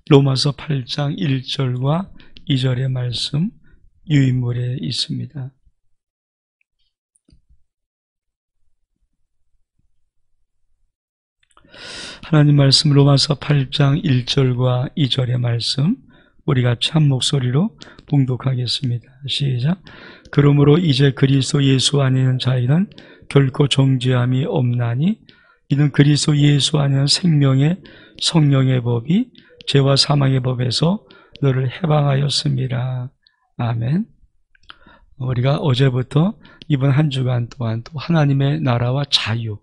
로마서 8장 1절과 2절의 말씀 유인물에 있습니다. 하나님 말씀 로마서 8장 1절과 2절의 말씀 우리가 참 목소리로 봉독하겠습니다. 시작. 그러므로 이제 그리스도 예수 안에 있는 자에게는 결코 정죄함이 없나니 이는 그리스도 예수 안에는 생명의 성령의 법이 죄와 사망의 법에서 너를 해방하였습니다. 아멘. 우리가 어제부터 이번 한 주간 동안 또 하나님의 나라와 자유,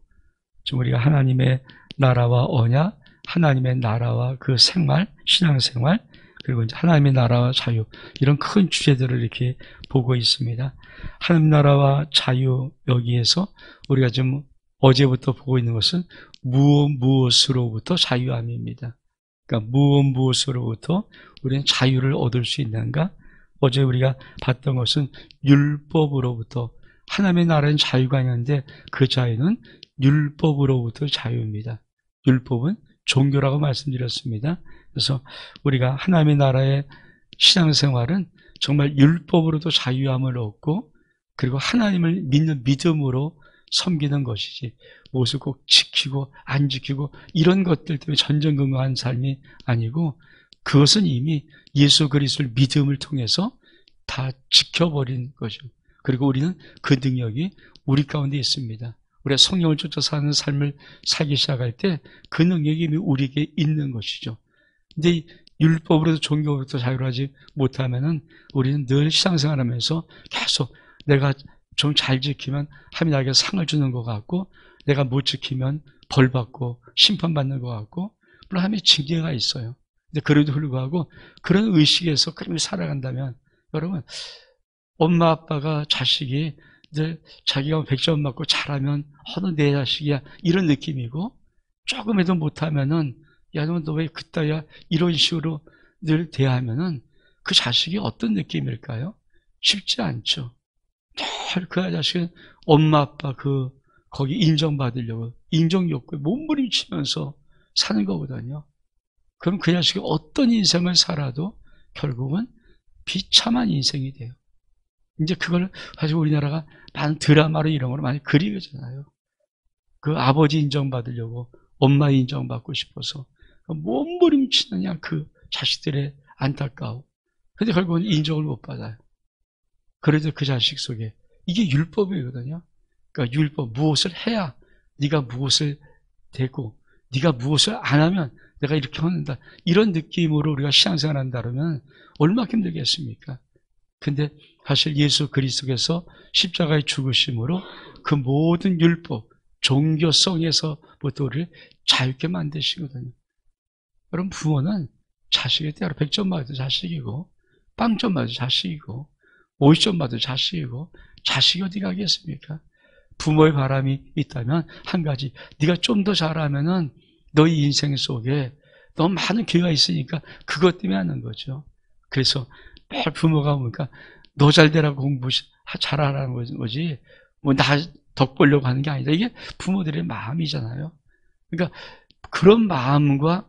지금 우리가 하나님의 나라와 언약, 하나님의 나라와 그 생활, 신앙생활, 그리고 이제 하나님의 나라와 자유, 이런 큰 주제들을 이렇게 보고 있습니다. 하나님 나라와 자유, 여기에서 우리가 지금 어제부터 보고 있는 것은 무엇으로부터 자유함입니다. 그러니까 무엇으로부터 우리는 자유를 얻을 수 있는가? 어제 우리가 봤던 것은 율법으로부터, 하나님의 나라는 자유가 있는데 그 자유는 율법으로부터 자유입니다. 율법은 종교라고 말씀드렸습니다. 그래서 우리가 하나님의 나라의 신앙생활은 정말 율법으로도 자유함을 얻고, 그리고 하나님을 믿는 믿음으로 섬기는 것이지, 무엇을 꼭 지키고 안 지키고 이런 것들 때문에 전전긍긍한 삶이 아니고, 그것은 이미 예수 그리스도를 믿음을 통해서 다 지켜버린 거죠. 그리고 우리는 그 능력이 우리 가운데 있습니다. 우리가 성령을 쫓아 사는 삶을 살기 시작할 때 그 능력이 이미 우리에게 있는 것이죠. 근데 율법으로도 종교로부터 자유하지 못하면은 우리는 늘 신앙생활하면서 계속 내가 좀 잘 지키면 하나님이 나에게 상을 주는 것 같고, 내가 못 지키면 벌 받고 심판받는 것 같고, 물론 하나님의 징계가 있어요. 근데 그래도 불구하고 그런 의식에서 그렇게 살아간다면, 여러분, 엄마 아빠가 자식이 이제 자기가 100점 맞고 잘하면 너 내 자식이야 이런 느낌이고, 조금해도 못하면은 야 너 왜 그따야 이런 식으로 늘 대하면은 그 자식이 어떤 느낌일까요? 쉽지 않죠. 늘 그 자식은 엄마 아빠 거기 인정받으려고 인정 욕구에 몸부림치면서 사는 거거든요. 그럼 그 자식이 어떤 인생을 살아도 결국은 비참한 인생이 돼요. 이제 그걸 사실 우리나라가 많은 드라마로 이런 걸로 많이 그리잖아요. 그 아버지 인정받으려고 엄마 인정받고 싶어서 몸부림치느냐 그 자식들의 안타까움. 근데 결국은 인정을 못 받아요. 그래도 그 자식 속에 이게 율법이거든요. 그러니까 율법, 무엇을 해야 네가 무엇을 되고, 네가 무엇을 안 하면 내가 이렇게 하는다, 이런 느낌으로 우리가 신앙생활 한다 그러면 얼마나 힘들겠습니까? 근데 사실 예수 그리스도께서 십자가의 죽으심으로 그 모든 율법, 종교성에서부터 우리를 자유롭게 만드시거든요. 여러분, 부모는 자식에 따라 100점 맞아도 자식이고, 빵점 맞아도 자식이고, 50점 맞아도 자식이고, 자식이 어디 가겠습니까? 부모의 바람이 있다면 한 가지, 네가 좀 더 잘하면은 너희 인생 속에 너무 많은 기회가 있으니까 그것 때문에 하는 거죠. 그래서 매일 부모가 보니까 너 잘되라고 공부 잘하라는 거지, 뭐 나 덕 보려고 하는 게 아니다. 이게 부모들의 마음이잖아요. 그러니까 그런 마음과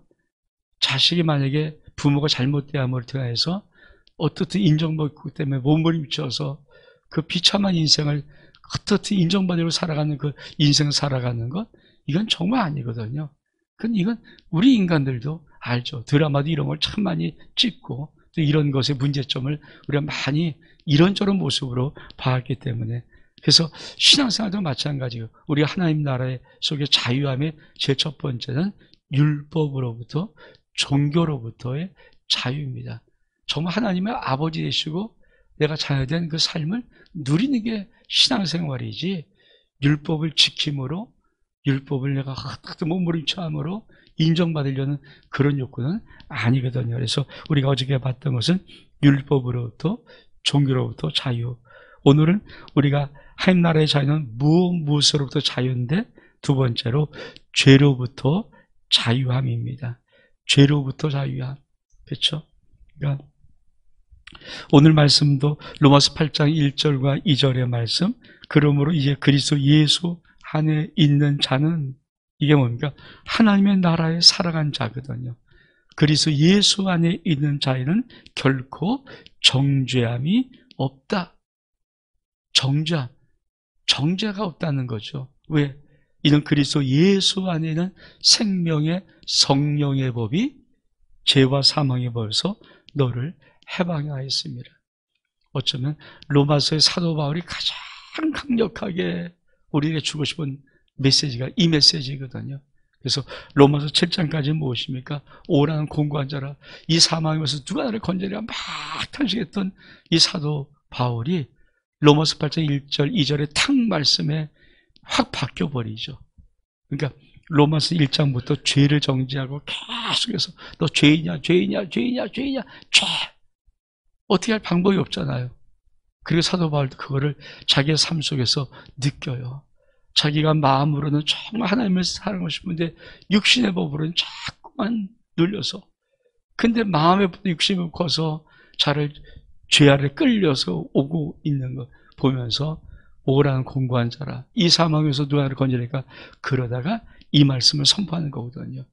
자식이 만약에 부모가 잘못되었음을 통해서 어떻든 인정받고 때문에 몸부림쳐서 그 비참한 인생을 어떻든 인정받으려고 살아가는 그 인생 살아가는 것, 이건 정말 아니거든요. 이건 우리 인간들도 알죠. 드라마도 이런 걸 참 많이 찍고 또 이런 것의 문제점을 우리가 많이 이런저런 모습으로 봐왔기 때문에, 그래서 신앙생활도 마찬가지고 우리가 하나님 나라의 속에 자유함의 제일 첫 번째는 율법으로부터 종교로부터의 자유입니다. 정말 하나님의 아버지 되시고 내가 자유된 그 삶을 누리는 게 신앙생활이지, 율법을 지킴으로, 율법을 내가 몸부림쳐함으로 인정받으려는 그런 욕구는 아니거든요. 그래서 우리가 어저께 봤던 것은 율법으로부터 종교로부터 자유. 오늘은 우리가 하나님 나라의 자유는 무엇으로부터 자유인데, 두 번째로 죄로부터 자유함입니다. 죄로부터 자유함. 그렇죠? 그러니까 오늘 말씀도 로마서 8장 1절과 2절의 말씀, 그러므로 이제 그리스도 예수 안에 있는 자는, 이게 뭡니까? 하나님의 나라에 살아간 자거든요. 그리스도 예수 안에 있는 자에는 결코 정죄함이 없다. 정죄가 없다는 거죠. 왜? 이는 그리스도 예수 안에는 생명의 성령의 법이 죄와 사망의 법에서 너를 해방하였습니다. 어쩌면 로마서의 사도 바울이 가장 강력하게 우리에게 주고 싶은 메시지가 이 메시지거든요. 그래서 로마서 7장까지 무엇입니까? 오라는 공고한 자라, 이 사망에서 누가 나를 건져내랴 막 탄식했던 이 사도 바울이 로마서 8장 1절 2절의 탁 말씀에 확 바뀌어버리죠. 그러니까 로마서 1장부터 죄를 정죄하고 계속해서 너 죄이냐 죄 어떻게 할 방법이 없잖아요. 그리고 사도 바울도 그거를 자기의 삶 속에서 느껴요. 자기가 마음으로는 정말 하나님을 사랑하고 싶은데 육신의 법으로는 자꾸만 눌려서, 근데 마음에 육신이 커서 자를 죄 아래 끌려서 오고 있는 거 보면서 오라는 공고한 자라, 이 사망에서 누가 나를 건져내니까, 그러다가 이 말씀을 선포하는 거거든요.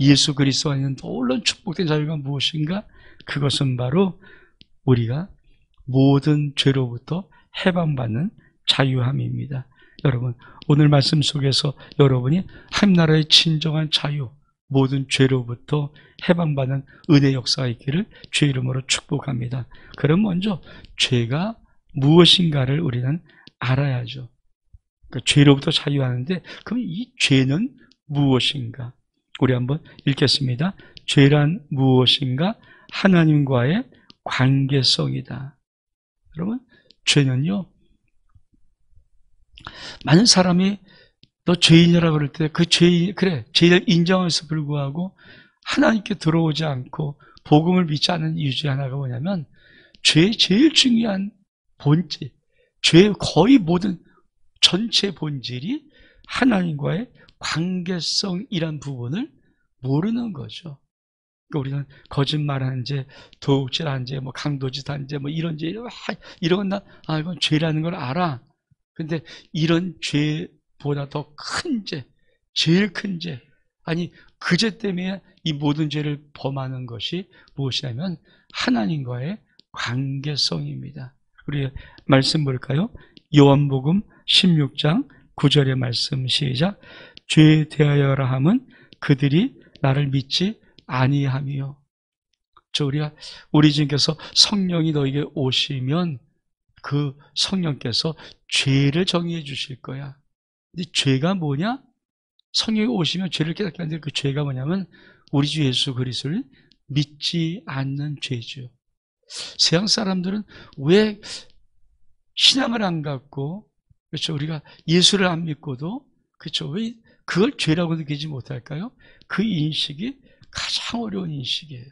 예수 그리스도 안에는 놀라운 축복된 자유가 무엇인가? 그것은 바로 우리가 모든 죄로부터 해방받는 자유함입니다. 여러분, 오늘 말씀 속에서 여러분이 하나님나라의 진정한 자유, 모든 죄로부터 해방받는 은혜 역사가 있기를 주의 이름으로 축복합니다. 그럼 먼저 죄가 무엇인가를 우리는 알아야죠. 그러니까 죄로부터 자유하는데, 그럼 이 죄는 무엇인가? 우리 한번 읽겠습니다. 죄란 무엇인가? 하나님과의 관계성이다. 여러분, 죄는요, 많은 사람이 너 죄인이라고 그럴 때 그 죄인, 그래, 죄를 인정해서 불구하고 하나님께 들어오지 않고 복음을 믿지 않는 이유 중에 하나가 뭐냐면, 죄의 제일 중요한 본질, 죄의 거의 모든 전체 본질이 하나님과의 관계성이란 부분을 모르는 거죠. 그러니까 우리는 거짓말한 죄, 도둑질한 죄, 뭐 강도짓한 죄, 뭐 이런 죄, 이런 건 이건 죄라는 걸 알아. 근데 이런 죄보다 더 큰 죄, 제일 큰 죄, 아니 그 죄 때문에 이 모든 죄를 범하는 것이 무엇이냐면 하나님과의 관계성입니다. 우리 말씀 볼까요? 요한복음 16장 9절의 말씀 시작. 죄에 대하여라 함은 그들이 나를 믿지 아니함이요. 우리 주님께서 성령이 너에게 오시면 그 성령께서 죄를 정의해 주실 거야. 근데 죄가 뭐냐? 성령이 오시면 죄를 깨닫게 하는데, 그 죄가 뭐냐면 우리 주 예수 그리스도를 믿지 않는 죄죠. 세상 사람들은 왜 신앙을 안 갖고, 그렇죠, 우리가 예수를 안 믿고도, 그렇죠, 왜 그걸 죄라고 느끼지 못할까요? 그 인식이 가장 어려운 인식이에요.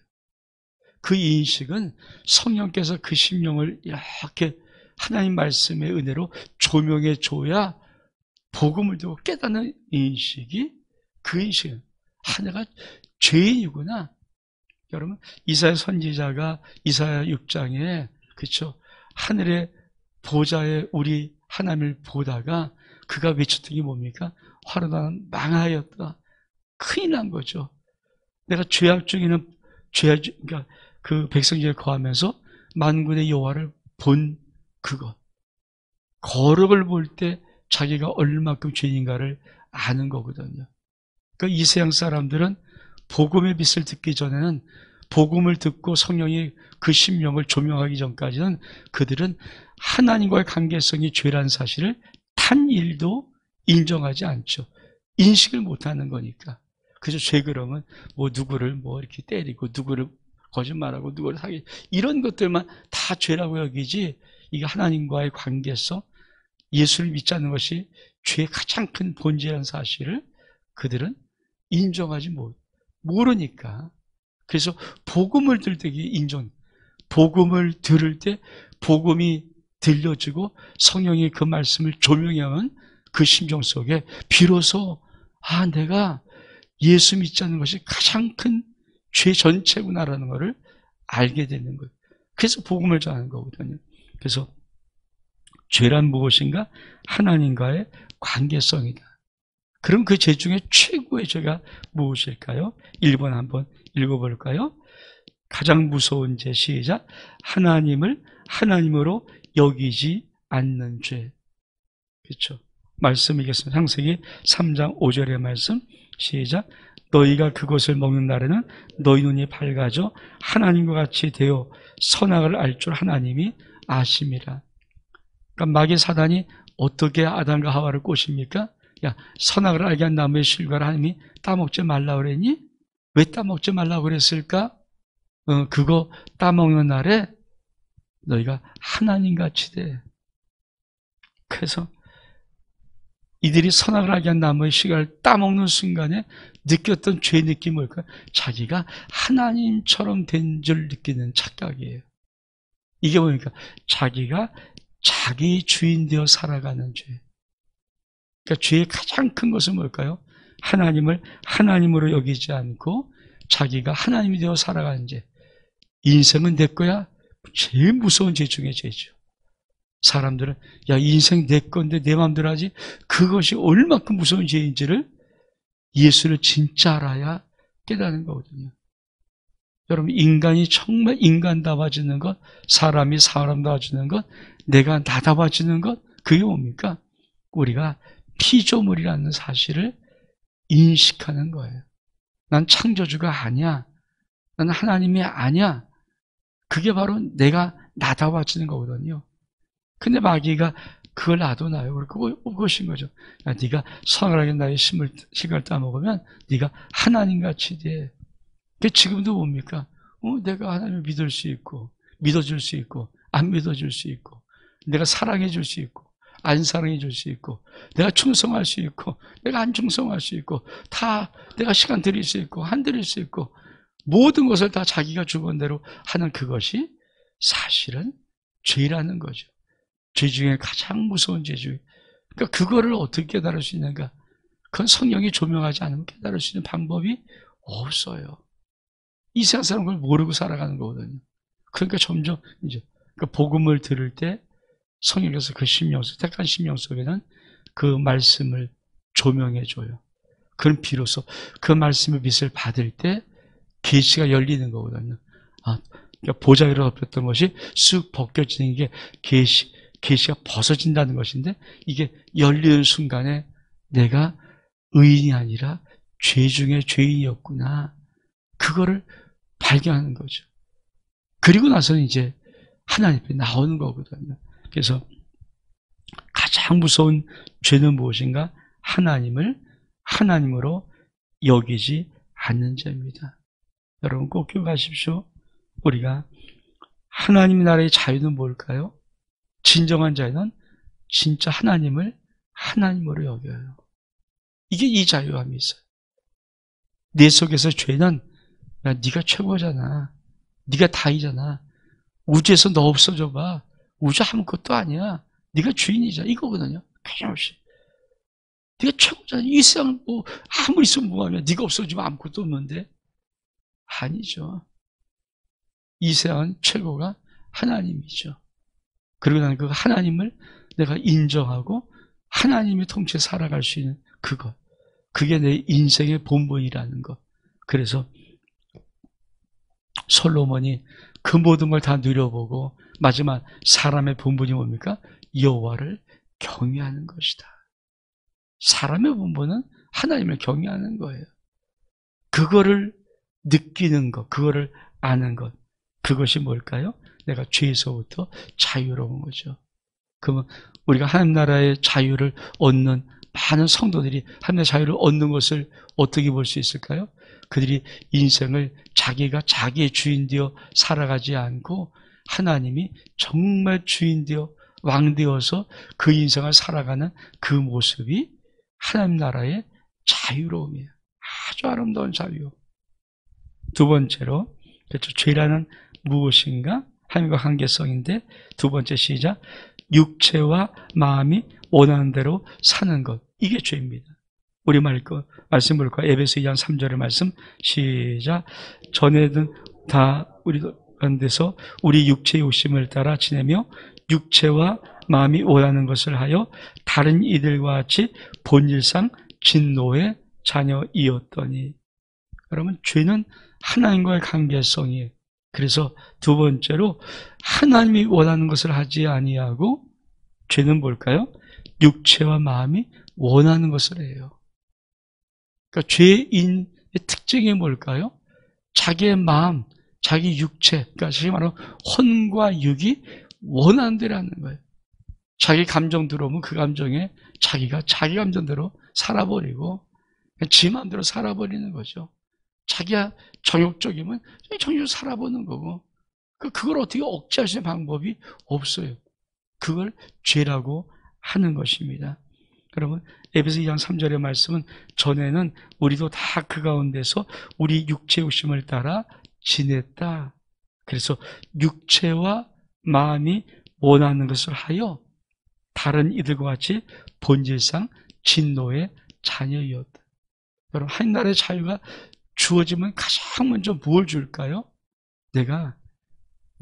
그 인식은 성령께서 그 심령을 이렇게 하나님 말씀의 은혜로 조명해 줘야 복음을 듣고 깨닫는 인식이, 그 인식은 내가 죄인이구나. 여러분, 이사야 선지자가 이사야 6장에, 그렇죠, 하늘의 보좌에 우리 하나님을 보다가 그가 외쳤던 게 뭡니까? 화로다는 망하였다. 큰일 난 거죠. 내가 죄악 중에는 그러니까 그 백성들에 거하면서 만군의 여호와를 본 그것, 거룩을 볼 때 자기가 얼마큼 죄인가를 아는 거거든요. 그러니까 이 세상 사람들은 복음의 빛을 듣기 전에는, 복음을 듣고 성령이 그 심령을 조명하기 전까지는 그들은 하나님과의 관계성이 죄라는 사실을 단 일도 인정하지 않죠. 인식을 못하는 거니까. 그래서 죄 그러면 뭐 누구를 뭐 이렇게 때리고, 누구를 거짓말하고, 누구를 사기, 이런 것들만 다 죄라고 여기지, 이게 하나님과의 관계성, 예수를 믿지 않는 것이 죄의 가장 큰 본질이라는 사실을 그들은 인정하지 모르니까. 그래서 복음을 들을 때 복음을 들을 때 복음이 들려지고 성령이 그 말씀을 조명하면 그 심정 속에 비로소 내가 예수 믿지 않는 것이 가장 큰 죄 전체구나라는 것을 알게 되는 거예요. 그래서 복음을 전하는 거거든요. 그래서 죄란 무엇인가? 하나님과의 관계성이다. 그럼 그 죄 중에 최고의 죄가 무엇일까요? 1번 한번 읽어볼까요? 가장 무서운 죄, 시작. 하나님을 하나님으로 여기지 않는 죄. 그렇죠? 말씀이겠습니다. 창세기 3장 5절의 말씀, 시작. 너희가 그것을 먹는 날에는 너희 눈이 밝아져 하나님과 같이 되어 선악을 알 줄 하나님이 아심이라. 그러니까 마귀 사단이 어떻게 아담과 하와를 꼬십니까? 야, 선악을 알게 한 나무의 실과를 하나님이 따먹지 말라고 그랬니? 왜 따먹지 말라고 그랬을까? 그거 따먹는 날에 너희가 하나님같이 돼. 그래서 이들이 선악을 알게 한 나무의 실과를 따먹는 순간에 느꼈던 죄의 느낌이 뭘까요? 자기가 하나님처럼 된 줄 느끼는 착각이에요. 이게 뭡니까? 자기가 자기 주인 되어 살아가는 죄. 그러니까 죄의 가장 큰 것은 뭘까요? 하나님을 하나님으로 여기지 않고 자기가 하나님이 되어 살아가는 죄. 인생은 내 거야? 제일 무서운 죄 중에 죄죠. 사람들은 야, 인생 내 건데 내 마음대로 하지? 그것이 얼마큼 무서운 죄인지를 예수를 진짜 알아야 깨닫는 거거든요. 여러분, 인간이 정말 인간다워지는 것, 사람이 사람다워지는 것, 내가 나다워지는 것, 그게 뭡니까? 우리가 피조물이라는 사실을 인식하는 거예요. 난 창조주가 아니야. 난 하나님이 아니야. 그게 바로 내가 나다워지는 거거든요. 근데 마귀가 그걸 놔둬놔요. 그것인 거죠. 야, 네가 선악을 나의 실과를 따먹으면 네가 하나님같이 돼. 그게 지금도 뭡니까? 내가 하나님을 믿을 수 있고, 믿어줄 수 있고, 안 믿어줄 수 있고, 내가 사랑해줄 수 있고, 안 사랑해줄 수 있고, 내가 충성할 수 있고, 내가 안 충성할 수 있고, 다 내가 시간 드릴 수 있고, 안 드릴 수 있고, 모든 것을 다 자기가 주건 대로 하는 그것이 사실은 죄라는 거죠. 죄 중에 가장 무서운 죄 중에. 그러니까 그거를 어떻게 깨달을 수 있는가? 그건 성령이 조명하지 않으면 깨달을 수 있는 방법이 없어요. 이 세상 사람은 그걸 모르고 살아가는 거거든요. 그러니까 점점 이제 그 복음을 들을 때 성령께서 그 심령 속, 택한 심령 속에는 그 말씀을 조명해 줘요. 그럼 비로소 그 말씀의 빛을 받을 때 계시가 열리는 거거든요. 그러니까 보좌 위로 덮였던 것이 쑥 벗겨지는 게 계시가 벗어진다는 것인데, 이게 열리는 순간에 내가 의인이 아니라 죄 중에 죄인이었구나. 그거를 발견하는 거죠. 그리고 나서는 이제 하나님 앞에 나오는 거거든요. 그래서 가장 무서운 죄는 무엇인가? 하나님을 하나님으로 여기지 않는 죄입니다. 여러분 꼭 기억하십시오. 우리가 하나님 나라의 자유는 뭘까요? 진정한 자유는 진짜 하나님을 하나님으로 여겨요. 이게 이 자유함이 있어요. 내 속에서 죄는 야, 네가 최고잖아. 네가 다이잖아. 우주에서 너 없어져 봐. 우주 아무것도 아니야. 네가 주인이잖아. 이거거든요. 끊임없이. 네가 최고잖아. 이 세상 뭐 아무리 있으면 뭐하면 네가 없어지면 아무것도 없는데. 아니죠. 이 세상은 최고가 하나님이죠. 그리고 나는 그 하나님을 내가 인정하고 하나님이 통치해 살아갈 수 있는 그것. 그게 내 인생의 본분이라는 것. 그래서 솔로몬이 그 모든 걸 다 누려보고 마지막 사람의 본분이 뭡니까? 여호와를 경외하는 것이다. 사람의 본분은 하나님을 경외하는 거예요. 그거를 느끼는 것, 그거를 아는 것. 그것이 뭘까요? 내가 죄에서부터 자유로운 거죠. 그러면 우리가 하나님 나라의 자유를 얻는 많은 성도들이 하나님의 자유를 얻는 것을 어떻게 볼 수 있을까요? 그들이 인생을 자기가 자기의 주인 되어 살아가지 않고 하나님이 정말 주인 되어 왕 되어서 그 인생을 살아가는 그 모습이 하나님 나라의 자유로움이에요. 아주 아름다운 자유. 두 번째로, 그렇죠. 죄라는 무엇인가? 하나님과 관계성인데, 두 번째 시작. 육체와 마음이 원하는 대로 사는 것. 이게 죄입니다. 우리 말씀 볼까요? 에베소 2장 3절의 말씀 시작. 전에는 다 우리 가운데서 우리 육체의 욕심을 따라 지내며 육체와 마음이 원하는 것을 하여 다른 이들과 같이 본일상 진노의 자녀이었더니. 그러면 죄는 하나님과의 관계성이에요. 그래서 두 번째로 하나님이 원하는 것을 하지 아니하고 죄는 뭘까요? 육체와 마음이 원하는 것을 해요. 그러니까 죄인의 특징이 뭘까요? 자기의 마음, 자기 육체, 그러니까 다시 말하면 혼과 육이 원하는 대로 하는 거예요. 자기 감정 들어오면 그 감정에 자기가 자기 감정대로 살아버리고 지 마음대로 살아버리는 거죠. 자기가 정욕적이면 정욕적으로 살아보는 거고 그걸 어떻게 억제할 수 있는 방법이 없어요. 그걸 죄라고 하는 것입니다. 여러분 에베소 2장 3절의 말씀은 전에는 우리도 다 그 가운데서 우리 육체 욕심을 따라 지냈다. 그래서 육체와 마음이 원하는 것을 하여 다른 이들과 같이 본질상 진노의 자녀이었다. 여러분 하나님의 자유가 주어지면 가장 먼저 뭘 줄까요? 내가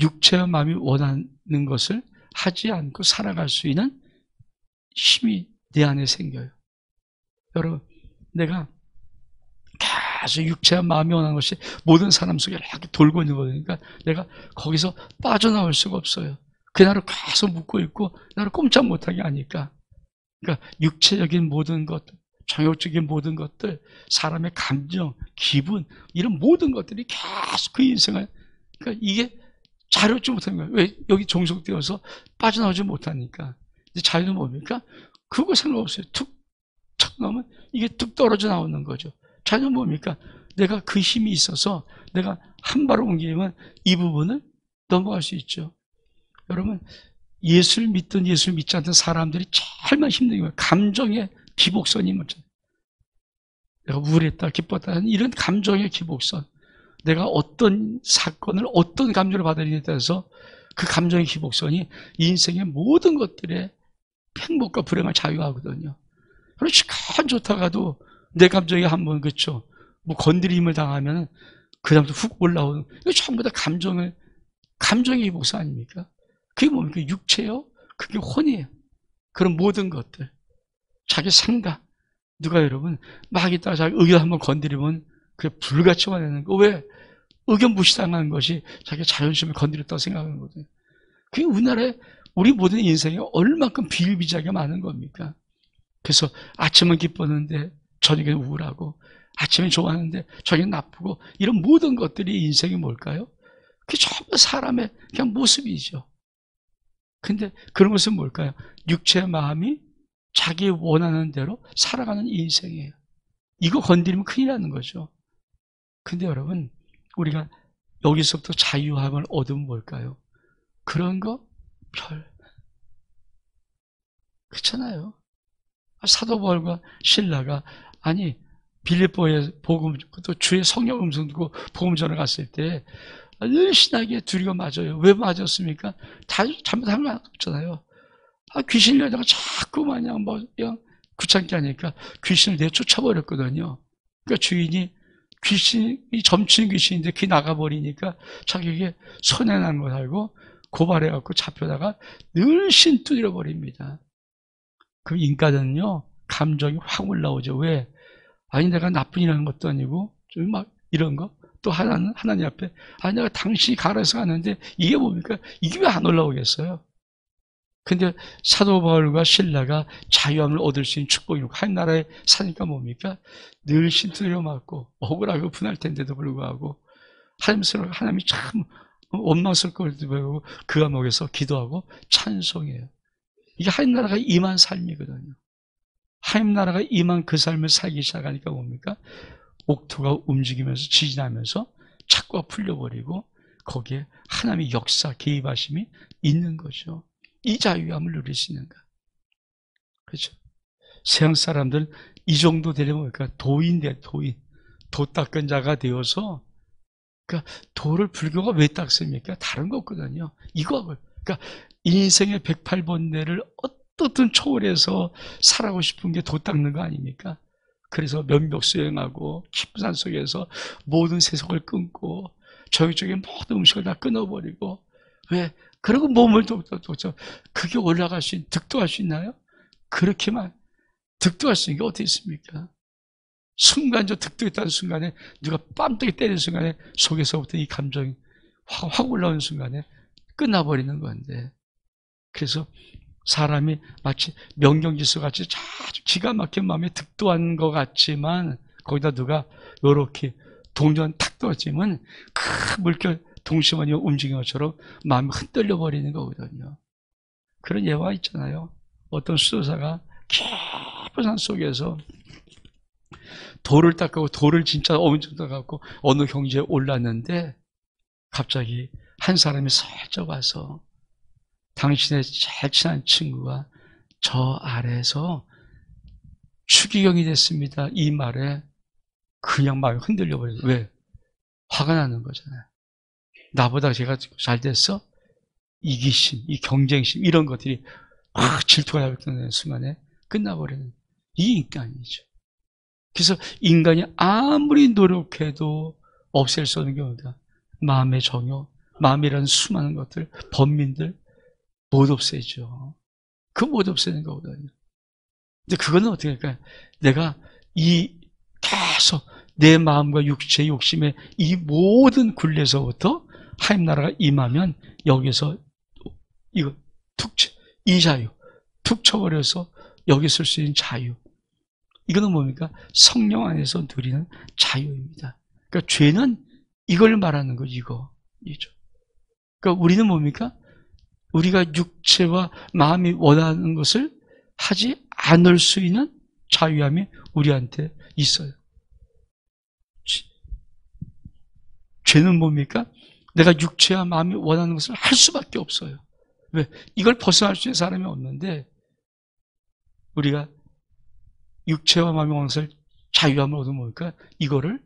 육체와 마음이 원하는 것을 하지 않고 살아갈 수 있는 힘이 내 안에 생겨요. 여러분 내가 계속 육체와 마음이 원하는 것이 모든 사람 속에 이렇게 돌고 있는 거니까 내가 거기서 빠져나올 수가 없어요. 그 나를 계속 묶고 있고 나를 꼼짝 못하게 하니까. 그러니까 육체적인 모든 것들, 정욕적인 모든 것들, 사람의 감정, 기분 이런 모든 것들이 계속 그 인생을 그러니까 이게 자유롭지 못한 거예요. 왜? 여기 종속되어서 빠져나오지 못하니까. 이제 자유는 뭡니까? 그거 상관없어요. 툭 넣으면 이게 뚝 떨어져 나오는 거죠. 자유는 뭡니까? 내가 그 힘이 있어서 내가 한 발을 옮기면 이 부분을 넘어갈 수 있죠. 여러분 예수를 믿든 예수를 믿지 않던 사람들이 제일 힘든 게 뭐예요? 감정의 기복선이 뭐죠? 내가 우울했다, 기뻤다 하는 이런 감정의 기복선. 내가 어떤 사건을 어떤 감정을 받아들이냐에 따라서 그 감정의 기복선이 인생의 모든 것들의 행복과 불행을 자유하거든요. 그럼 시간 좋다가도 내 감정이 한번 그렇죠. 뭐 건드림을 당하면 그 다음부터 훅 올라오는 이거 전부 다 감정의 기복선 아닙니까? 그게 뭡니까? 육체요? 그게 혼이에요. 그런 모든 것들. 자기 생각. 누가 여러분 막 있다가 자기 의견 한번 건드리면 그게 불같이 화내는 거. 왜? 의견 무시당하는 것이 자기 자존심을 건드렸다고 생각하는 거거든요. 그게 우리나라에 우리 모든 인생에 얼마큼 비일비재하게 많은 겁니까? 그래서 아침은 기뻤는데 저녁에는 우울하고 아침에 좋아하는데 저녁에는 나쁘고 이런 모든 것들이 인생이 뭘까요? 그게 전부 사람의 그냥 모습이죠. 근데 그런 것은 뭘까요? 육체의 마음이 자기 원하는 대로 살아가는 인생이에요. 이거 건드리면 큰일 나는 거죠. 근데 여러분 우리가 여기서부터 자유함을 얻으면 뭘까요? 그런 거 별 그렇잖아요. 사도 바울과 실라가 아니 빌립보에 복음 또 주의 성령 음성 듣고 복음 전을 갔을 때 늘씬하게 둘이가 맞아요. 왜 맞았습니까? 다 잘못한 거 없잖아요. 귀신 여자가 자꾸 마냥 뭐 그냥 귀찮게 하니까 귀신을 내쫓아버렸거든요. 그러니까 주인이 귀신이 점치는 귀신인데 그게 나가버리니까 자기에게 손해난 걸 알고 고발해갖고 잡혀다가 늘씬 두드려 버립니다. 그럼 인간은요 감정이 확 올라오죠. 왜? 아니 내가 나쁜 일하는 것도 아니고 좀 막 이런 거. 또 하나는 하나님 앞에 아니 내가 당신이 가라서 가는데 이게 뭡니까? 이게 왜 안 올라오겠어요? 근데 사도 바울과 실라가 자유함을 얻을 수 있는 축복이고 한 나라에 사니까 뭡니까? 늘 신투려 맞고 억울하고 분할 텐데도 불구하고 하나님이 참 원망스러울 것도 배우고 그 감옥에서 기도하고 찬송해요. 이게 하나님 나라가 임한 삶이거든요. 하나님 나라가 임한 그 삶을 살기 시작하니까 뭡니까? 옥토가 움직이면서 지진하면서 착고가 풀려버리고 거기에 하나님의 역사 개입하심이 있는 거죠. 이 자유함을 누릴 수 있는가? 그렇죠? 세상 사람들 이 정도 되려면 뭘까? 도인데 도인. 도 닦은 자가 되어서 그러니까 도를 불교가 왜 닦습니까? 다른 거 없거든요. 이거 그러니까 인생의 108번뇌를 어떻든 초월해서 살아가고 싶은 게 도 닦는 거 아닙니까? 그래서 면벽 수행하고 깊은 산 속에서 모든 세속을 끊고 저격적인 모든 음식을 다 끊어버리고 왜? 그리고 몸을 그게 올라갈 수 득도할 수 있나요? 그렇게만 득도할 수 있는 게 어디 있습니까? 순간적으로 득도했다는 순간에 누가 뺨때기 때리는 순간에 속에서부터 이 감정이 확 올라오는 순간에 끝나버리는 건데, 그래서 사람이 마치 명경지수 같이 아주 기가 막힌 마음에 득도한 것 같지만 거기다 누가 요렇게 동전 탁 떨어지면 큰 물결 동심원이 움직이는 것처럼 마음이 흔들려 버리는 거거든요. 그런 예화가 있잖아요. 어떤 수도사가 깊은 산 속에서 돌을 닦고 돌을 진짜 엄청 닦고 어느 경지에 올랐는데 갑자기 한 사람이 슬쩍 와서 당신의 제일 친한 친구가 저 아래에서 추기경이 됐습니다. 이 말에 그냥 마음이 흔들려 버려요. 왜? 화가 나는 거잖아요. 나보다 제가 잘 됐어? 이기심, 이 경쟁심 이런 것들이 확 질투가 나는 순간에 끝나버리는 이 인간이죠. 그래서 인간이 아무리 노력해도 없앨 수 없는 경우다. 마음의 정욕, 마음이라는 수많은 것들, 번민들 못 없애죠. 그 못 없애는 거거든요. 근데 그거는 어떻게 할까요? 내가 계속 내 마음과 육체의 욕심에 이 모든 굴레에서부터 하나님 나라가 임하면 여기서 이거 이 자유 툭 쳐버려서 여기 쓸 수 있는 자유. 이거는 뭡니까? 성령 안에서 누리는 자유입니다. 그러니까 죄는 이걸 말하는 거죠. 이죠. 그러니까 우리는 뭡니까? 우리가 육체와 마음이 원하는 것을 하지 않을 수 있는 자유함이 우리한테 있어요. 죄는 뭡니까? 내가 육체와 마음이 원하는 것을 할 수밖에 없어요. 왜? 이걸 벗어날 수 있는 사람이 없는데 우리가 육체와 마음이 원하는 것을 자유함을 얻으면 뭡니까? 이거를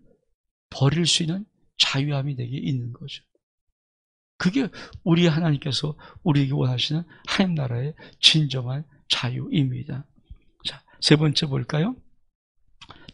버릴 수 있는 자유함이 내게 있는 거죠. 그게 우리 하나님께서 우리에게 원하시는 하나님 나라의 진정한 자유입니다. 자, 세 번째 볼까요?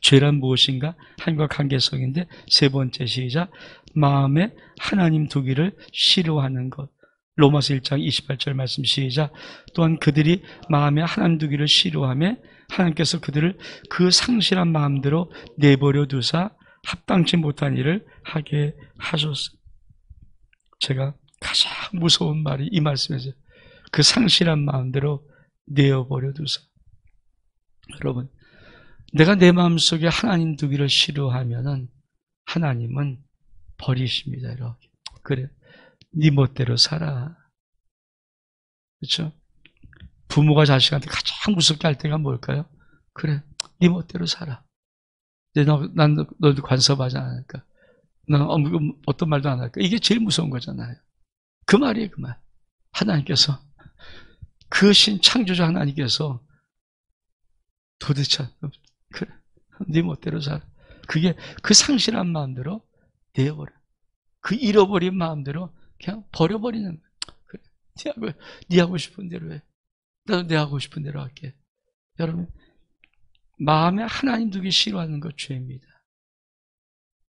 죄란 무엇인가? 하나님과 관계성인데 세 번째 시작. 마음에 하나님 두기를 싫어하는 것. 로마서 1장 28절 말씀 시작. 또한 그들이 마음에 하나님 두기를 싫어하며 하나님께서 그들을 그 상실한 마음대로 내버려 두사 합당치 못한 일을 하게 하셨습니다. 제가 가장 무서운 말이 이 말씀이죠. 그 상실한 마음대로 내어버려 두사. 여러분, 내가 내 마음속에 하나님 두기를 싫어하면은 하나님은 버리십니다. 이렇게. 그래, 네 멋대로 살아. 그렇죠? 부모가 자식한테 가장 무섭게 할 때가 뭘까요? 그래, 네 멋대로 살아. 난 너도 간섭하지 않을까? 난 어떤 말도 안 할까? 이게 제일 무서운 거잖아요. 그 말이에요, 그 말. 하나님께서, 그 신 창조자 하나님께서 도대체, 그래, 네 멋대로 살아. 그게 그 상실한 마음대로 내어버려. 그 잃어버린 마음대로 그냥 버려버리는 거야. 그래, 네 하고 싶은 대로 해. 나도 내 하고 싶은 대로 할게. 여러분, 마음에 하나님 두기 싫어하는 것 죄입니다.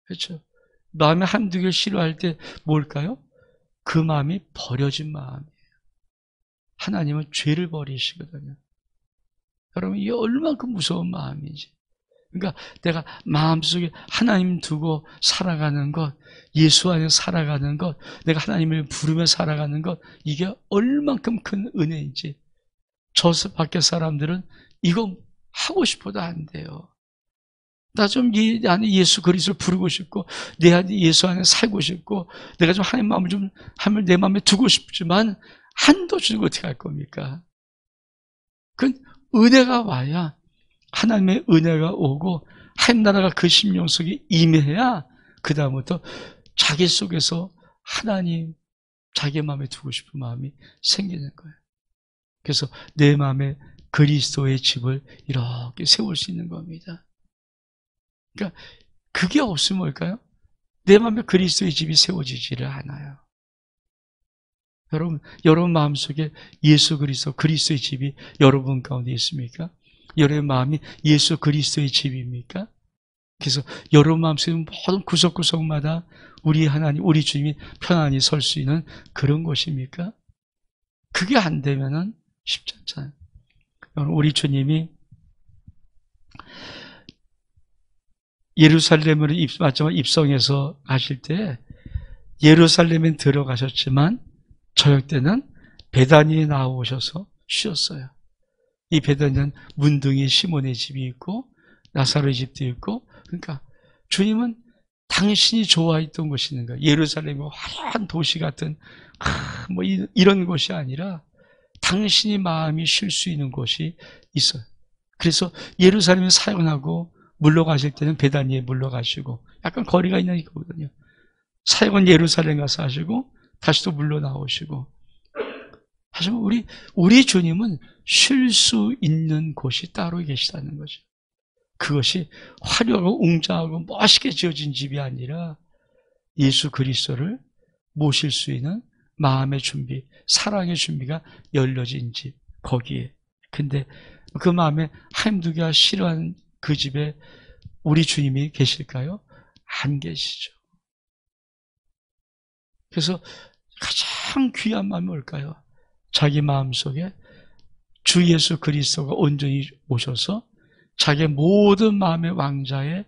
그렇죠? 마음에 하나님 두기를 싫어할 때 뭘까요? 그 마음이 버려진 마음이에요. 하나님은 죄를 버리시거든요. 여러분, 이게 얼마큼 무서운 마음인지. 그러니까 내가 마음속에 하나님 두고 살아가는 것, 예수 안에 살아가는 것, 내가 하나님을 부르며 살아가는 것, 이게 얼만큼 큰 은혜인지. 저 밖에 사람들은 이거 하고 싶어도 안 돼요. 나 좀 이 안에 예수 그리스도를 부르고 싶고 내 안에 예수 안에 살고 싶고 내가 좀 하나님 마음을 좀 하면 내 마음에 두고 싶지만 한도 주고 어떻게 할 겁니까? 그건 은혜가 와야 하나님의 은혜가 오고 하나님 나라가 그 심령 속에 임해야 그 다음부터 자기 속에서 하나님 자기 마음에 두고 싶은 마음이 생기는 거예요. 그래서 내 마음에 그리스도의 집을 이렇게 세울 수 있는 겁니다. 그러니까 그게 없으면 뭘까요? 내 마음에 그리스도의 집이 세워지지를 않아요. 여러분 마음속에 예수 그리스도, 그리스도의 집이 여러분 가운데 있습니까? 여러분의 마음이 예수 그리스도의 집입니까? 그래서 여러분 마음속에 모든 구석구석마다 우리 하나님, 우리 주님이 편안히 설 수 있는 그런 곳입니까? 그게 안 되면은 쉽지 않잖아요. 우리 주님이 예루살렘으로 마지막 입성해서 가실 때 예루살렘에 들어가셨지만 저녁 때는 베다니에 나오셔서 쉬었어요. 이 베다니는 문둥이 시몬의 집이 있고 나사로의 집도 있고, 그러니까 주님은 당신이 좋아했던 곳이 있는 거예요. 예루살렘이 화려한 도시 같은 뭐 이런 곳이 아니라 당신이 마음이 쉴 수 있는 곳이 있어요. 그래서 예루살렘에 사역하고 물러가실 때는 베다니에 물러가시고, 약간 거리가 있는 거거든요. 사역은 예루살렘 가서 하시고 다시 또 물러 나오시고. 하지만 우리 주님은 쉴 수 있는 곳이 따로 계시다는 거죠. 그것이 화려하고 웅장하고 멋있게 지어진 집이 아니라 예수 그리스도를 모실 수 있는 마음의 준비, 사랑의 준비가 열려진 집, 거기에. 근데 그 마음에 하나님두기가 싫어하는 그 집에 우리 주님이 계실까요? 안 계시죠. 그래서 가장 귀한 마음이 뭘까요? 자기 마음속에 주 예수 그리스도가 온전히 오셔서 자기의 모든 마음의 왕자에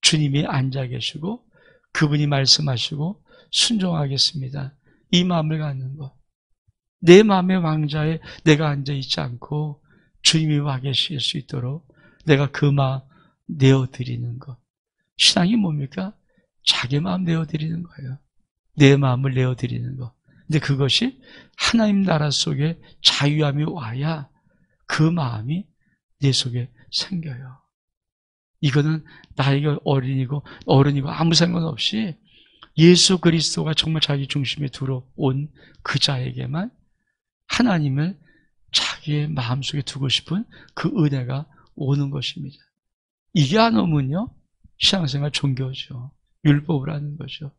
주님이 앉아 계시고 그분이 말씀하시고 순종하겠습니다. 이 마음을 갖는 것. 내 마음의 왕자에 내가 앉아 있지 않고 주님이 와 계실 수 있도록 내가 그 마음 내어드리는 것. 신앙이 뭡니까? 자기 마음 내어드리는 거예요. 내 마음을 내어드리는 것. 근데 그것이 하나님 나라 속에 자유함이 와야 그 마음이 내 속에 생겨요. 이거는 나이가 어른이고 아무 상관없이 예수 그리스도가 정말 자기 중심에 들어온 그 자에게만 하나님을 자기의 마음속에 두고 싶은 그 은혜가 오는 것입니다. 이게 안 오면요, 신앙생활 종교죠. 율법을 하는 거죠.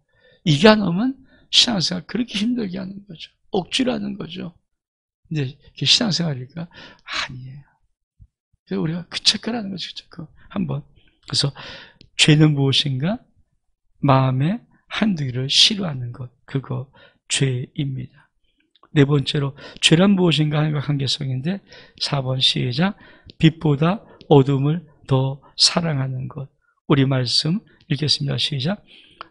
이게 안 오면 신앙생활 그렇게 힘들게 하는 거죠. 억지로 하는 거죠. 근데 이게 신앙생활일까? 아니에요. 그래서 우리가 그 체크를 하는 거죠. 체크. 한번. 그래서 죄는 무엇인가? 마음에 한두기를 싫어하는 것. 그거 죄입니다. 네 번째로 죄란 무엇인가 하는 것 관계성인데 4번 시작. 빛보다 어둠을 더 사랑하는 것. 우리 말씀 읽겠습니다. 시작.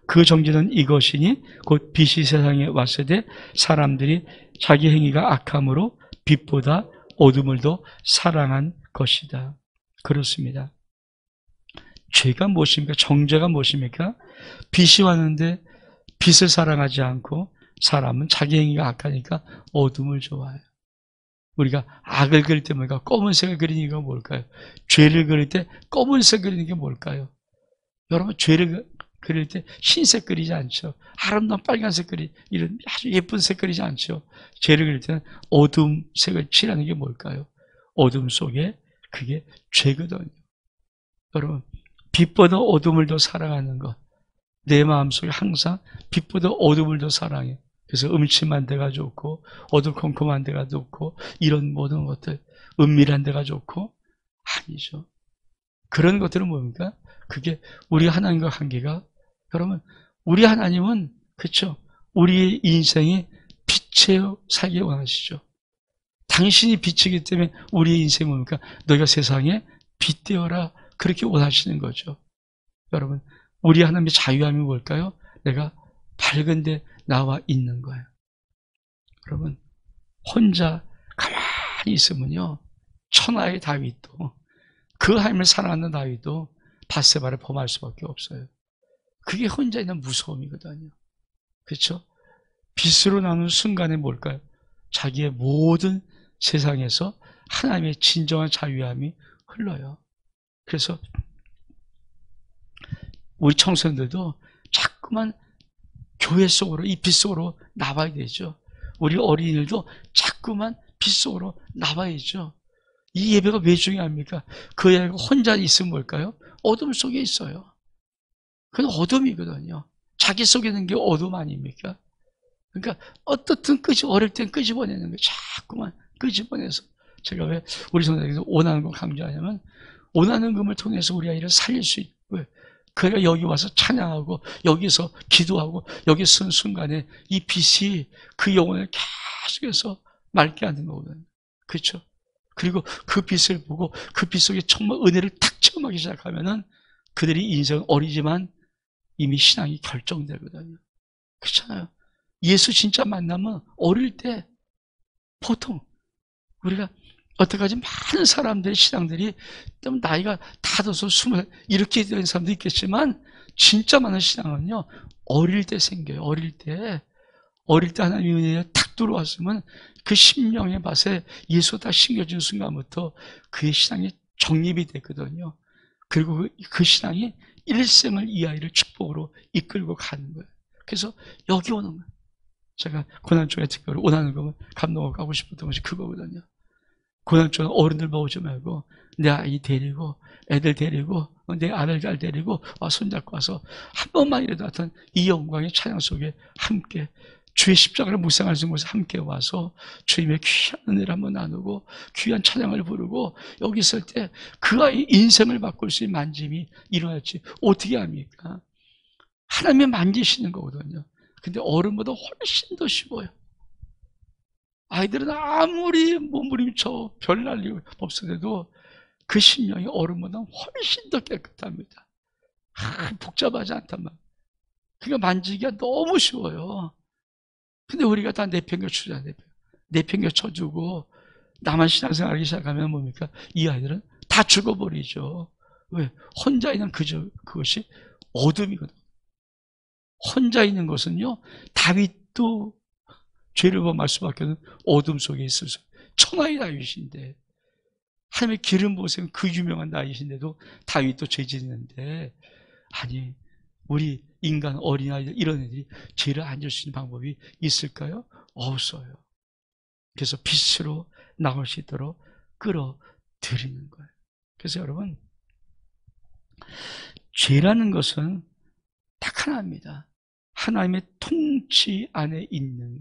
그 정죄는 이것이니 곧 빛이 세상에 왔을 때 사람들이 자기 행위가 악함으로 빛보다 어둠을 더 사랑한 것이다. 그렇습니다. 죄가 무엇입니까? 정죄가 무엇입니까? 빛이 왔는데 빛을 사랑하지 않고 사람은 자기 행위가 악하니까 어둠을 좋아해요. 우리가 악을 그릴 때 뭔가 검은색을 그리는 이유가 뭘까요? 죄를 그릴 때 검은색 그리는 게 뭘까요? 여러분, 죄를 그릴 때 흰색 그리지 않죠. 아름다운 빨간색 이런 아주 예쁜 색 그리지 않죠. 죄를 그릴 때는 어둠색을 칠하는 게 뭘까요? 어둠 속에 그게 죄거든요. 여러분, 빛보다 어둠을 더 사랑하는 것. 내 마음속에 항상 빛보다 어둠을 더 사랑해. 그래서 음침한 데가 좋고 어두컴컴한 데가 좋고 이런 모든 것들, 은밀한 데가 좋고 아니죠. 그런 것들은 뭡니까? 그게 우리 하나님과 관계가, 여러분, 우리 하나님은 그렇죠. 우리의 인생이 빛에 살기 원하시죠. 당신이 빛이기 때문에 우리의 인생이 뭡니까? 너희가 세상에 빛 되어라. 그렇게 원하시는 거죠. 여러분, 우리 하나님의 자유함이 뭘까요? 내가 밝은 데 나와 있는 거예요. 여러분, 혼자 가만히 있으면요, 천하의 다윗도, 그 하나님을 사랑하는 다윗도 밧세바를 범할 수밖에 없어요. 그게 혼자 있는 무서움이거든요. 그렇죠? 빛으로 나오는 순간에 뭘까요? 자기의 모든 세상에서 하나님의 진정한 자유함이 흘러요. 그래서 우리 청소년들도 자꾸만 교회 속으로, 이 빛 속으로 나와야 되죠. 우리 어린이들도 자꾸만 빛 속으로 나와야죠. 이 예배가 왜 중요합니까? 그 예배가 혼자 있으면 뭘까요? 어둠 속에 있어요. 그건 어둠이거든요. 자기 속에 있는 게 어둠 아닙니까? 그러니까 어떻든 어릴 땐 끄집어내는 거예요. 자꾸만 끄집어내서. 제가 왜 우리 성도에서 원하는 걸 강조하냐면, 원하는 금을 통해서 우리 아이를 살릴 수 있고요. 그가 여기 와서 찬양하고 여기서 기도하고 여기 선 순간에 이 빛이 그 영혼을 계속해서 맑게 하는 거거든요. 그렇죠? 그리고 그 빛을 보고 그 빛 속에 정말 은혜를 탁 체험하기 시작하면은 그들이 인생은 어리지만 이미 신앙이 결정되거든요. 그렇잖아요. 예수 진짜 만나면 어릴 때 보통 우리가 어떡하지 많은 사람들의 신앙들이 좀 나이가 다 돼서 20 이렇게 된 사람도 있겠지만 진짜 많은 신앙은요 어릴 때 생겨요. 어릴 때 하나님의 은혜가 탁 들어왔으면 그 심령의 맛에 예수 다 심겨진 순간부터 그의 신앙이 정립이 됐거든요. 그리고 그 신앙이 일생을 이 아이를 축복으로 이끌고 가는 거예요. 그래서 여기 오는 거예요. 제가 고난 중에 특별히 원하는 거 감동을 가고 싶었던 것이 그거거든요. 고난 중에 어른들 모으지 말고 내 아이 데리고 애들 데리고 내 아들들 데리고 손잡고 와서 한 번만이라도 하여튼 이 영광의 찬양 속에 함께 주의 십자가를 묵상할 수 있는 곳에 함께 와서 주님의 귀한 은혜를 한번 나누고 귀한 찬양을 부르고 여기 있을 때 그 아이 인생을 바꿀 수 있는 만짐이 일어날지 어떻게 합니까? 하나님이 만지시는 거거든요. 근데 어른보다 훨씬 더 쉬워요. 아이들은 아무리 몸부림쳐 별 날리 없어도 그 심령이 어른보다 훨씬 더 깨끗합니다. 복잡하지 않단 말이에요. 그러니까 만지기가 너무 쉬워요. 근데 우리가 다 내팽겨치잖아요. 내팽겨쳐주고 나만 신앙생활 하기 시작하면 뭡니까? 이 아이들은 다 죽어버리죠. 왜? 혼자 있는 그것이 어둠이거든요. 혼자 있는 것은요 다윗도 죄를 범할 수밖에 없는 어둠 속에 있어서 천하의 다윗인데 하나님의 기름 부으신 그 유명한 다윗인데도 다윗도 죄 짓는데 아니 우리 인간 어린아이들 이런 애들이 죄를 안 질 수 있는 방법이 있을까요? 없어요. 그래서 빛으로 나올 수 있도록 끌어들이는 거예요. 그래서 여러분 죄라는 것은 딱 하나입니다. 하나님의 통치 안에 있는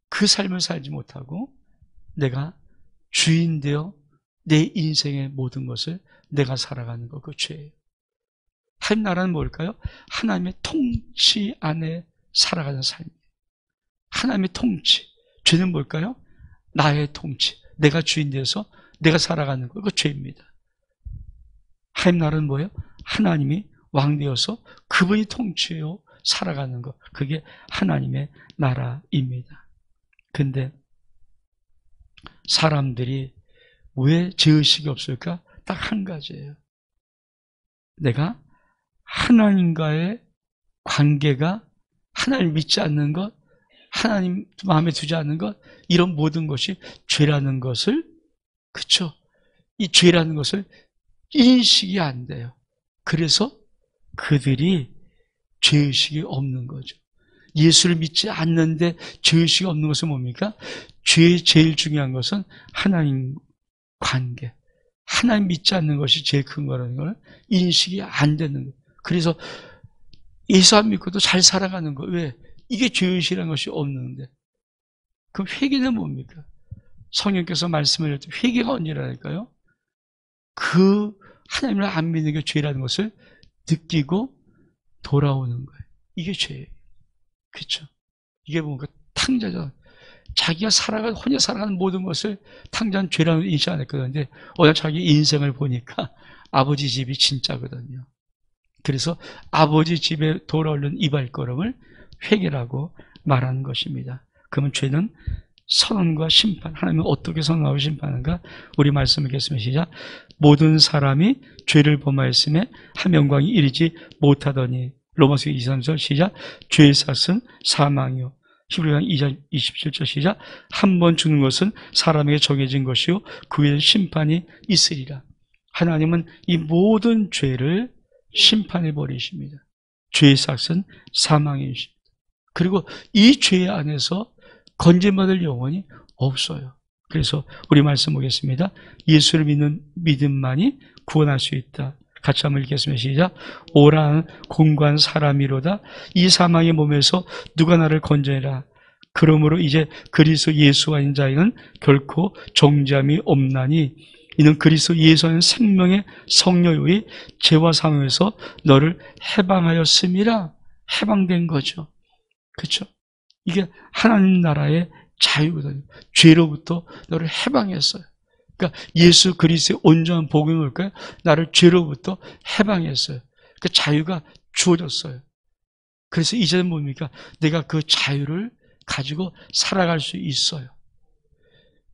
그 삶을 살지 못하고 내가 주인 되어 내 인생의 모든 것을 내가 살아가는 것, 그 죄예요. 하나님 나라는 뭘까요? 하나님의 통치 안에 살아가는 삶이에요. 하나님의 통치. 죄는 뭘까요? 나의 통치. 내가 주인 되어서 내가 살아가는 것, 그 죄입니다. 하나님 나라는 뭐예요? 하나님이 왕 되어서 그분이 통치해요 살아가는 것, 그게 하나님의 나라입니다. 근데 사람들이 왜 죄의식이 없을까? 딱 한 가지예요. 내가 하나님과의 관계가 하나님을 믿지 않는 것, 하나님 마음에 두지 않는 것, 이런 모든 것이 죄라는 것을, 그쵸? 이 죄라는 것을 인식이 안 돼요. 그래서 그들이 죄의식이 없는 거죠. 예수를 믿지 않는데 죄의식이 없는 것은 뭡니까? 죄의 제일 중요한 것은 하나님 관계. 하나님 믿지 않는 것이 제일 큰 거라는 걸 인식이 안 되는 거예요. 그래서 예수 안 믿고도 잘 살아가는 거. 왜? 이게 죄의식이라는 것이 없는데. 그럼 회개는 뭡니까? 성령께서 말씀을 할 때 회개가 언제라니까요? 그 하나님을 안 믿는 게 죄라는 것을 느끼고 돌아오는 거예요. 이게 죄예요. 그렇죠? 이게 뭔가 탕자죠. 자기가 혼자 살아가는 모든 것을 탕자는 죄라고 인식 안 했거든요. 근데 오늘 자기 인생을 보니까 아버지 집이 진짜거든요. 그래서 아버지 집에 돌아오는 이 발걸음을 회개라고 말하는 것입니다. 그러면 죄는 선언과 심판, 하나님은 어떻게 선언하고 심판하는가? 우리 말씀 읽겠습니다. 시작. 모든 사람이 죄를 범하였음에 한 명광이 이르지 못하더니. 로마서 2~3절 시작. 죄의 삭은 사망이요. 히브리서 2장 27절 시작. 한 번 죽는 것은 사람에게 정해진 것이요 그 후에는 심판이 있으리라. 하나님은 이 모든 죄를 심판해 버리십니다. 죄의 삭은 사망이십니다. 그리고 이 죄 안에서 건진받을 영혼이 없어요. 그래서 우리 말씀 보겠습니다. 예수를 믿는 믿음만이 구원할 수 있다. 같이 한번 읽겠습니다. 시작. 오라는 공고한 사람이로다. 이 사망의 몸에서 누가 나를 건져내라. 그러므로 이제 그리스도 예수 아닌 자에는 결코 정죄함이 없나니 이는 그리스도 예수 안에 생명의 성령의 죄와 사망에서 너를 해방하였음이라. 해방된 거죠. 그렇죠? 이게 하나님 나라의 자유거든요. 죄로부터 너를 해방했어요. 그러니까 예수 그리스도의 온전한 복음이 뭘까요? 나를 죄로부터 해방했어요. 그 자유가 주어졌어요. 그래서 이제는 뭡니까? 내가 그 자유를 가지고 살아갈 수 있어요.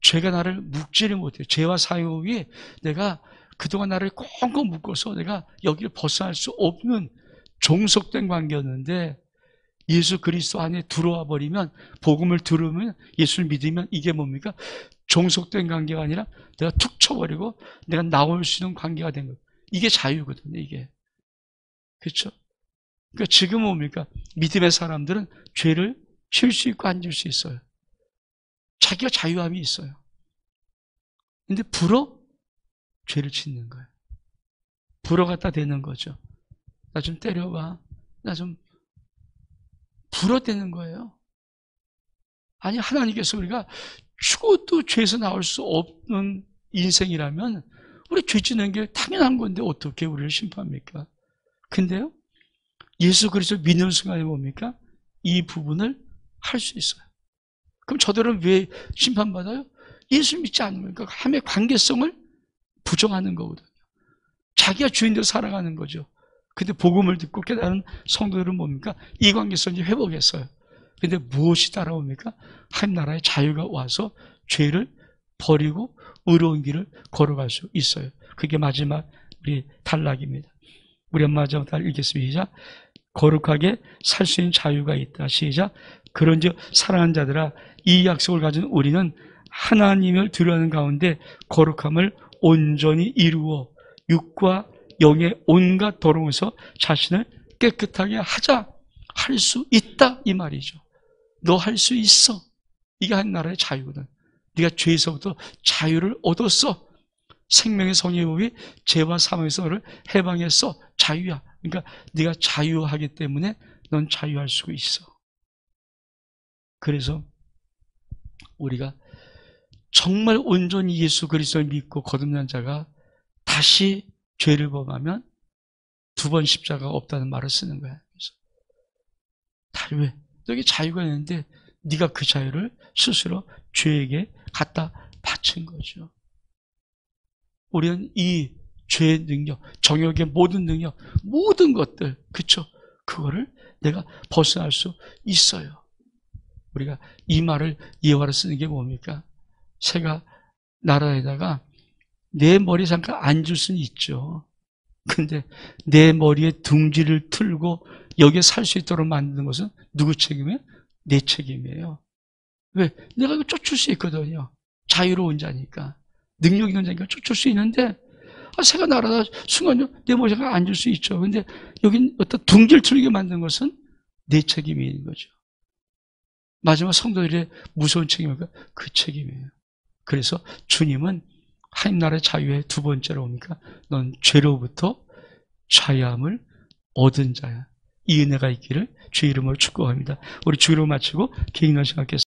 죄가 나를 묶지를 못해요. 죄와 사욕이 내가 그동안 나를 꽁꽁 묶어서 내가 여기를 벗어날 수 없는 종속된 관계였는데 예수 그리스도 안에 들어와 버리면, 복음을 들으면, 예수를 믿으면 이게 뭡니까? 종속된 관계가 아니라 내가 툭 쳐버리고 내가 나올 수 있는 관계가 된 거예요. 이게 자유거든요, 이게. 그렇죠? 그러니까 지금 뭡니까? 믿음의 사람들은 죄를 쉴 수 있고 앉을 수 있어요. 자기가 자유함이 있어요. 근데 불어? 죄를 짓는 거예요. 불어 갖다 대는 거죠. 나 좀 때려봐. 나 좀 불어대는 거예요. 아니, 하나님께서 우리가 죽어도 죄에서 나올 수 없는 인생이라면 우리 죄 짓는 게 당연한 건데 어떻게 우리를 심판합니까? 근데요, 예수 그리스도 믿는 순간에 뭡니까? 이 부분을 할 수 있어요. 그럼 저들은 왜 심판받아요? 예수 믿지 않는 거니까 함의 관계성을 부정하는 거거든요. 자기가 주인대로 살아가는 거죠. 근데 복음을 듣고 깨달은 성도들은 뭡니까? 이 관계성이 회복했어요. 근데 무엇이 따라옵니까? 하나님 나라의 자유가 와서 죄를 버리고 의로운 길을 걸어갈 수 있어요. 그게 마지막 우리 단락입니다. 우리 마지막 단락 읽겠습니다. 시작. 거룩하게 살 수 있는 자유가 있다. 시작. 그런즉 사랑하는 자들아, 이 약속을 가진 우리는 하나님을 드러내는 가운데 거룩함을 온전히 이루어 육과 영의 온갖 더러움에서 자신을 깨끗하게 하자. 할 수 있다, 이 말이죠. 너 할 수 있어. 이게 하나님 나라의 자유거든. 네가 죄에서부터 자유를 얻었어. 생명의 성령의 법이 죄와 사망에서 너를 해방했어. 자유야. 그러니까 네가 자유하기 때문에 넌 자유할 수 있어. 그래서 우리가 정말 온전히 예수 그리스도를 믿고 거듭난 자가 다시 죄를 범하면 두 번 십자가가 없다는 말을 쓰는 거야. 그래서 왜? 너에게 자유가 있는데 네가 그 자유를 스스로 죄에게 갖다 바친 거죠. 우리는 이 죄의 능력, 정욕의 모든 능력, 모든 것들, 그쵸? 그거를 내가 벗어날 수 있어요. 우리가 이 말을 예화로 쓰는 게 뭡니까? 새가 나라에다가 내 머리에 잠깐 앉을 수는 있죠. 근데 내 머리에 둥지를 틀고 여기에 살 수 있도록 만드는 것은 누구 책임이에요? 내 책임이에요. 왜? 내가 이거 쫓을 수 있거든요. 자유로운 자니까. 능력 있는 자니까 쫓을 수 있는데, 새가 날아다 순간요, 내 머리에 앉을 수 있죠. 근데 여긴 어떤 둥지를 틀게 만든 것은 내 책임이 있는 거죠. 마지막 성도들의 무서운 책임이니까 그 책임이에요. 그래서 주님은 하나님 나라의 자유의 두 번째로 뭡니까? 넌 죄로부터 자유함을 얻은 자야. 이 은혜가 있기를 주의 이름으로 축복합니다. 우리 주기로 마치고 개인을 생각했습니다.